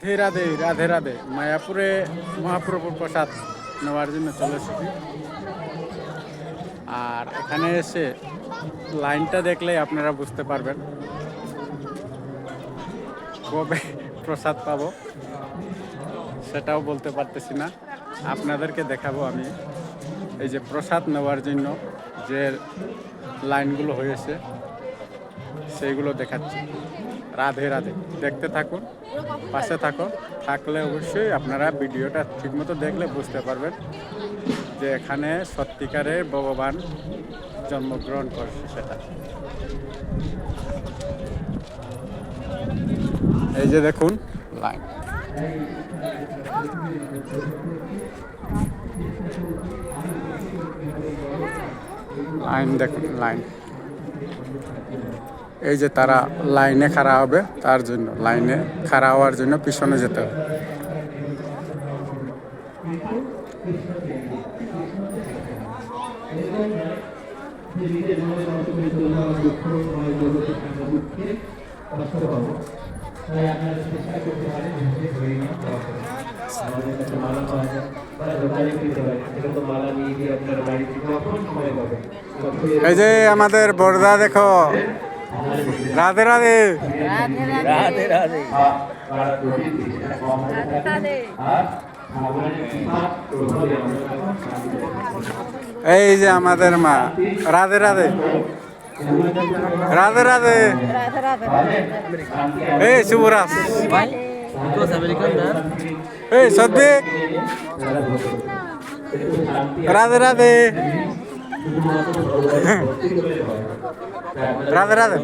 রাধে রাধে রাধে রাধে। মায়াপুরে মহাপ্রভুর প্রসাদ নেওয়ার জন্য চলে এসেছি। আর এখানে এসে লাইনটা দেখলে আপনারা বুঝতে পারবেন কবে প্রসাদ পাবো সেটাও বলতে পারতেছি না। আপনাদেরকে দেখাবো আমি এই যে প্রসাদ নেওয়ার জন্য যে লাইনগুলো হয়েছে সেইগুলো দেখাচ্ছি। রাধে রাধে, দেখতে থাকুন, পাশে থাকলে অবশ্যই আপনারা ভিডিওটা ঠিকমতো দেখলে বুঝতে পারবেন যে এখানে সত্যিকারের ভগবান জন্মগ্রহণ করছে সেটা। এই যে দেখুন লাইন, লাইন দেখুন লাইন। এই যে তারা লাইনে খাড়া হবে, তার জন্য লাইনে খাড়া হওয়ার জন্য পিছনে যেতে হবে। এই যে আমাদের বড়দা দেখো, রাধে রাধে রাধে রাধে। এই যে আমাদের মা, রাধে রাধে রাধে রাধে। এই শুভরাজ, এই সদ্দিক, রাধে রাধে রাধে রাধে।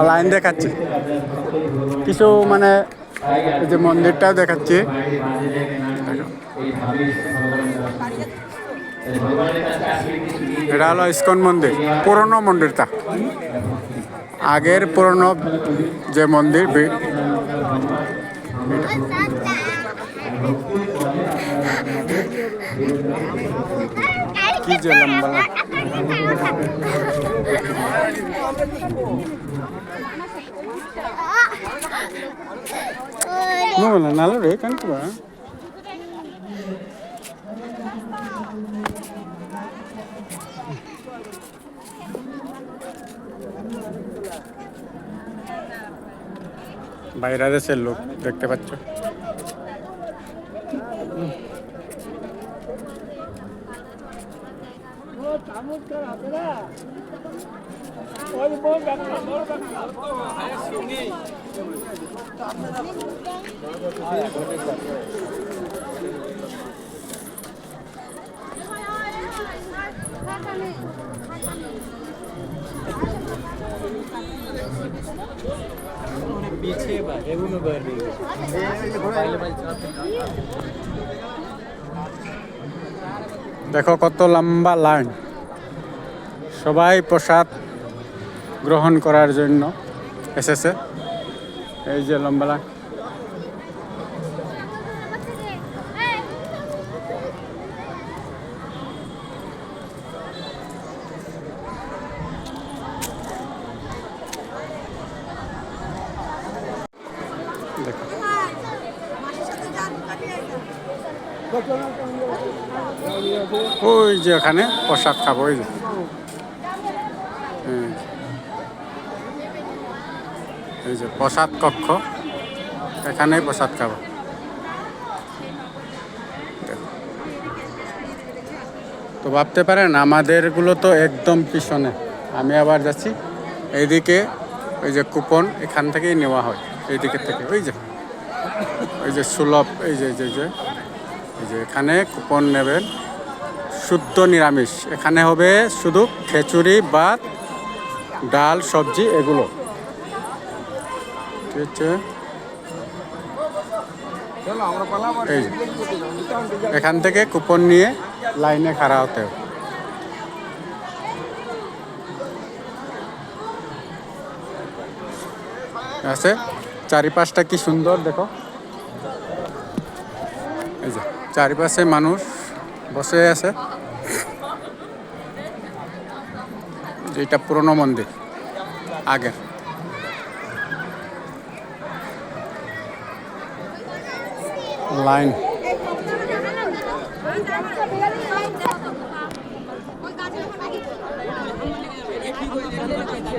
লাইন দেখাচ্ছি কিছু, মানে এই যে মন্দিরটাও দেখাচ্ছি। এটা হলো ইস্কন মন্দির, পুরনো মন্দিরটা, আগের পুরনো যে মন্দির। কি যে লম্বা নালো রে কানকু। বাইরে দেশের লোক দেখতে পাচ্ছ। দেখো কত লম্বা লাইন, সবাই প্রসাদ গ্রহণ করার জন্য এসেছে। এই যে লম্বা লাইন। ওই যে এখানে প্রসাদ খাবো, ওই যে এই যে প্রসাদ কক্ষ, এখানেই প্রসাদ খাবো। তো ভাবতে পারেন আমাদেরগুলো তো একদম পিছনে, আমি আবার যাচ্ছি এইদিকে। ওই যে কুপন এখান থেকেই নেওয়া হয়, এই দিকের থেকে। ওই যে সুলভ, এই যে এখানে কুপন নেবেন, শুদ্ধ নিরামিষ। এখানে হবে শুধু খিচুড়ি, ভাত, ডাল, সবজি, এগুলো। ঠিক আছে, এই এখান থেকে কুপন নিয়ে লাইনে খাড়া হতে হবে। আছে চারিপাশটা কি সুন্দর দেখো। এই যে চারিপাশে মানুষ বসে আছে। যেটা পুরনো মন্দির আগের। লাইন।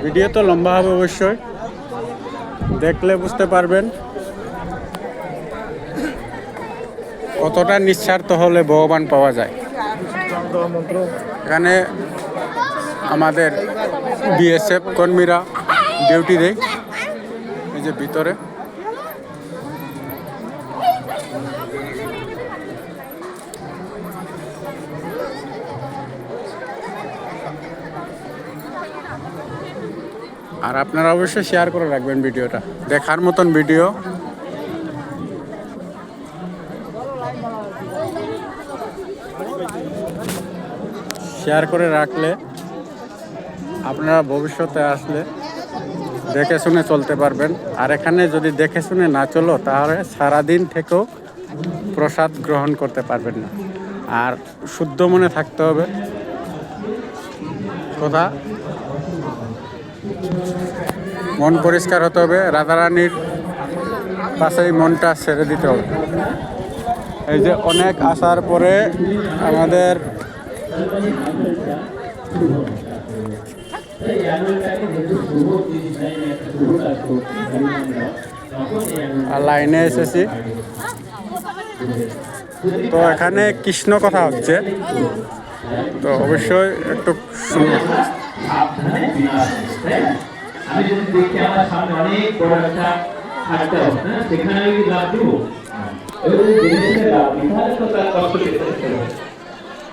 ভিডিও তো লম্বা হবে অবশ্যই, দেখলে বুঝতে পারবেন কতটা নিঃস্বার্থ হলে ভগবান পাওয়া যায়। এখানে আমাদের বিএসএফ কর্মীরা ডিউটি দেয় এই যে ভিতরে। আর আপনারা অবশ্যই শেয়ার করে রাখবেন ভিডিওটা, দেখার মতন ভিডিও। শেয়ার করে রাখলে আপনারা ভবিষ্যতে আসলে দেখে শুনে চলতে পারবেন। আর এখানে যদি দেখে শুনে না চলো তাহলে সারাদিন থেকেও প্রসাদ গ্রহণ করতে পারবেন না। আর শুদ্ধ মনে থাকতে হবে, কথা মন পরিষ্কার হতে হবে, রাধারানীর পাশেই মনটা ছেড়ে দিতে হবে। এই যে অনেক আসার পরে আমাদের লাইনে এসেছি, তো এখানে কৃষ্ণ কথা হচ্ছে, তো অবশ্যই একটু শুনুন। আমি যদি দেখি আমার সামনে অনেক বড় একটা খাটটা হ্যাঁ সেখানে আমি লাভ দিব এবার যদি দেখে লাভ দিই তাহলে তো তার কষ্ট পেতে হবে।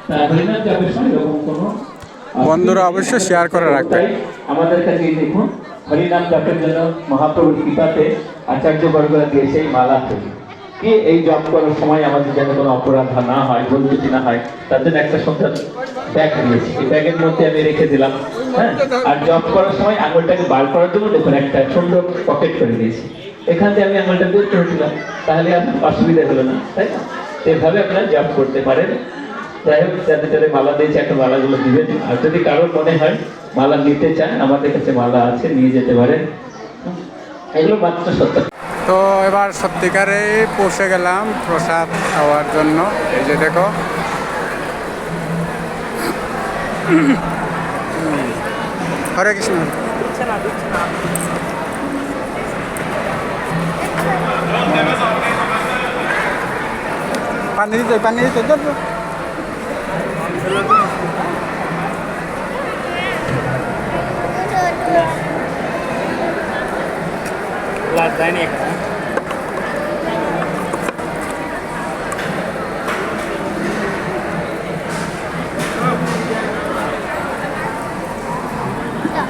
তাহলে না যাবে সময় এরকম কোনো বন্ধুরা অবশ্যই শেয়ার করে রাখবেন। আমাদের কাছে দেখুন হরিনাম জপের জন্য মহাপ্রভুর কৃপাতে আচার্যবর্গরা দিয়েছে এই মালা তৈরি কি এই জপ করার সময় আমাদের যেন কোনো অপরাধ না হয়, ভুল ত্রুটি না হয়, তার জন্য একটা সুন্দর ব্যাগ দিয়েছি। এই ব্যাগের মধ্যে আমি রেখে দিলাম। হ্যাঁ, আর জব করার সময় আঙুলটাকে বার করার জন্য দেখুন একটা সুন্দর পকেট করে দিয়েছি, এখান থেকে আমি আঙুলটা বের করে দিলাম, তাহলে আর অসুবিধা হলো না, তাই না? এভাবে আপনারা জব করতে পারেন। যাই হোক, যাদের যাদের মালা দিয়েছে একটা মালাগুলো দিবেন। আর যদি কারোর মনে হয় মালা নিতে চান, আমাদের কাছে মালা আছে, নিয়ে যেতে পারেন। এগুলো মাত্র 70। তো এবার সত্যিকারে পৌঁছে গেলাম প্রসাদ খাওয়ার জন্য। এই যে দেখো, হরে কৃষ্ণ। পানি দিতে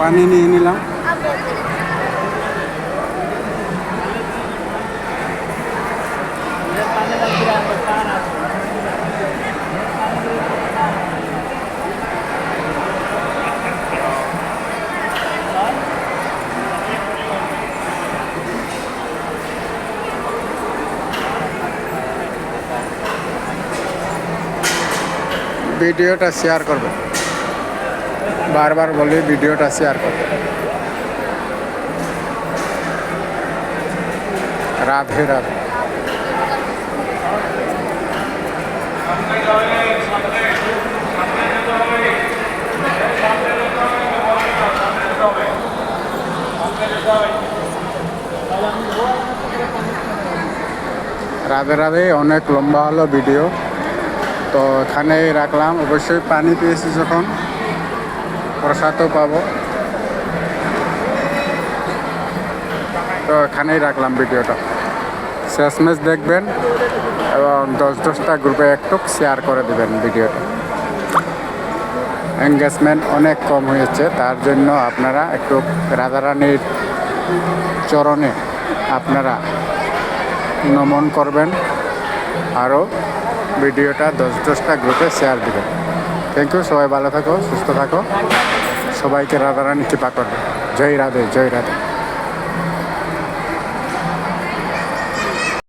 পানি নিয়ে নিলাম। ভিডিওটা শেয়ার করবে, বারবার বলি ভিডিওটা শেয়ার করবে। রাধে রাধে। রাধে রাধে। অনেক লম্বা হলো ভিডিও, তো এখানেই রাখলাম। অবশ্যই পানি পেয়েছি যখন, প্রসাদও পাবো, তো এখানেই রাখলাম ভিডিওটা। শেষমেশ দেখবেন এবং 10-10টা গ্রুপে একটু শেয়ার করে দেবেন ভিডিওটা। এঙ্গেজমেন্ট অনেক কম হয়েছে, তার জন্য আপনারা একটু রাধারানীর চরণে আপনারা নমন করবেন, আরও ভিডিওটা 10-10টা গ্রুপে শেয়ার দেবেন। Thank you. সবাই ভালো থাকো, সুস্থ থাকো, সবাইকে রাধারানী কৃপা করবে। জয় রাধে, জয় রাধে।